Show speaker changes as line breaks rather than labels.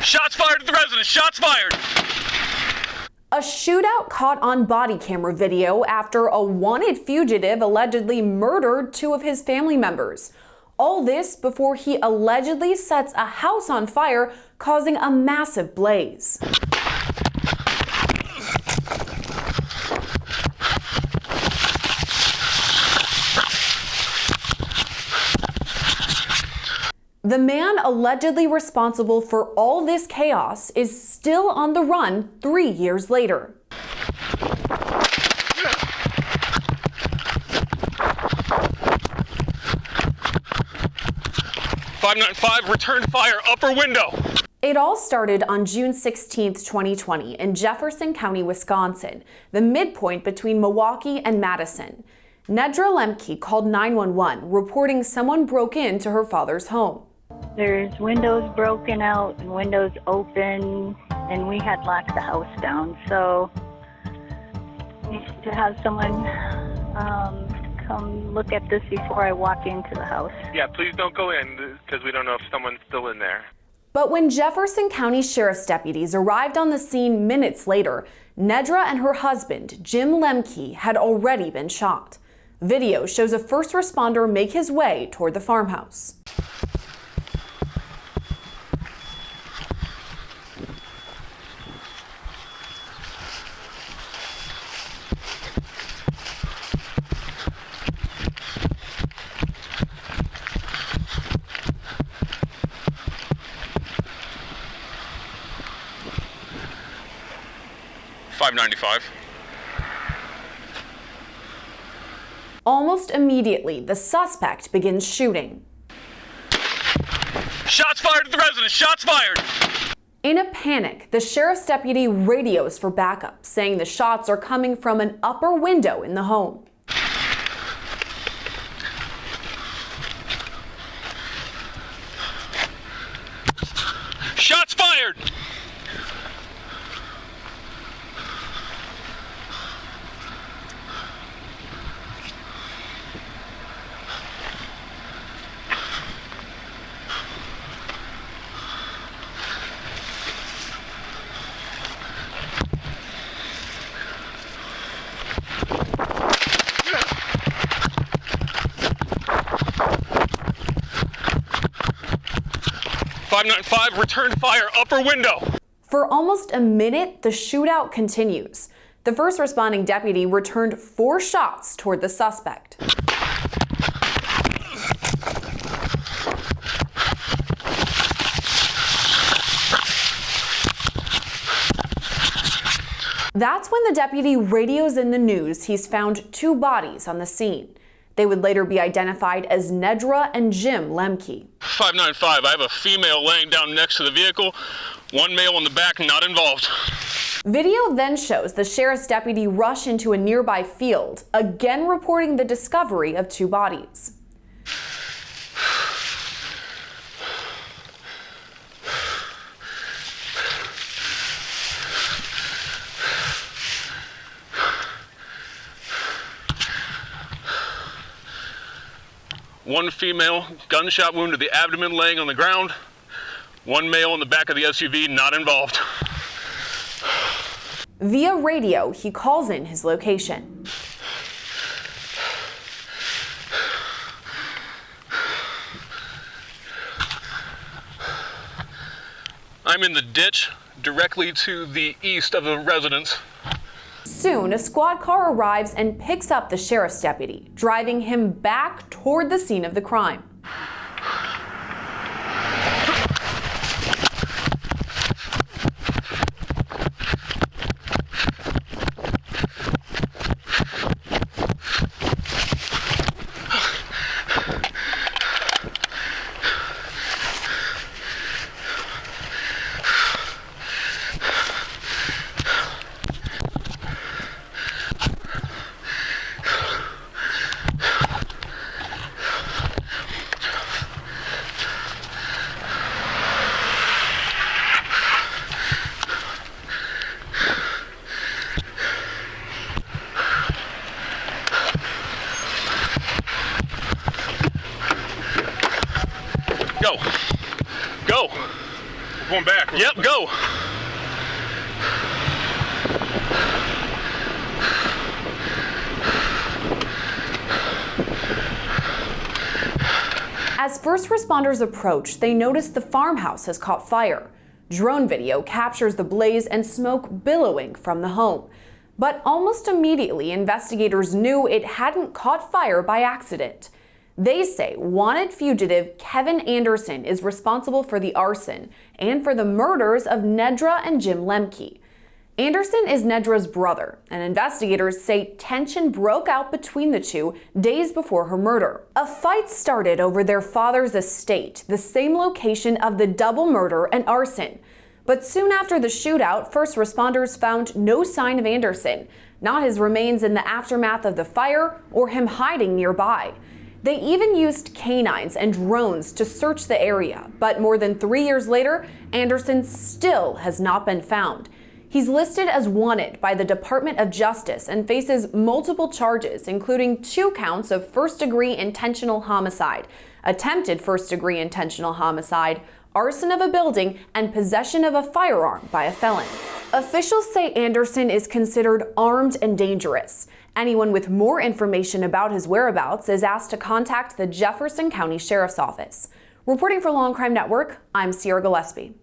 Shots fired at the residence! Shots fired!
A shootout caught on body camera video after a wanted fugitive allegedly murdered two of his family members. All this before he allegedly sets a house on fire, causing a massive blaze. The man allegedly responsible for all this chaos is still on the run 3 years later.
595, return fire, upper window.
It all started on June 16, 2020 in Jefferson County, Wisconsin, the midpoint between Milwaukee and Madison. Nedra Lemke called 911, reporting someone broke into her father's home.
There's windows broken out and windows open, and we had locked the house down. So to have someone come look at this before I walk into the house.
Yeah, please don't go in because we don't know if someone's still in there.
But when Jefferson County Sheriff's deputies arrived on the scene minutes later, Nedra and her husband, Jim Lemke, had already been shot. Video shows a first responder make his way toward the farmhouse.
$5.95.
Almost immediately, the suspect begins shooting.
Shots fired at the residence! Shots fired!
In a panic, the sheriff's deputy radios for backup, saying the shots are coming from an upper window in the home.
Shots fired! $5.95, return fire, upper window.
For almost a minute, the shootout continues. The first responding deputy returned 4 shots toward the suspect. That's when the deputy radios in the news he's found 2 bodies on the scene. They would later be identified as Nedra and Jim Lemke.
595, I have a female laying down next to the vehicle, 1 male in the back not involved.
Video then shows the sheriff's deputy rush into a nearby field, again reporting the discovery of 2 bodies.
One female, gunshot wound to the abdomen, laying on the ground. 1 male in the back of the SUV, not involved.
Via radio, he calls in his location.
I'm in the ditch directly to the east of the residence.
Soon, a squad car arrives and picks up the sheriff's deputy, driving him back toward the scene of the crime.
Go. Go. pulling back. Yep, go.
As first responders approach, they notice the farmhouse has caught fire. Drone video captures the blaze and smoke billowing from the home. But almost immediately, investigators knew it hadn't caught fire by accident. They say wanted fugitive Kevin Anderson is responsible for the arson and for the murders of Nedra and Jim Lemke. Anderson is Nedra's brother, and investigators say tension broke out between the two days before her murder. A fight started over their father's estate, the same location of the double murder and arson. But soon after the shootout, first responders found no sign of Anderson, not his remains in the aftermath of the fire or him hiding nearby. They even used canines and drones to search the area, but more than 3 years later, Anderson still has not been found. He's listed as wanted by the Department of Justice and faces multiple charges, including 2 counts of first-degree intentional homicide, attempted first-degree intentional homicide, arson of a building, and possession of a firearm by a felon. Officials say Anderson is considered armed and dangerous. Anyone with more information about his whereabouts is asked to contact the Jefferson County Sheriff's Office. Reporting for Law&Crime Network, I'm Gillespie.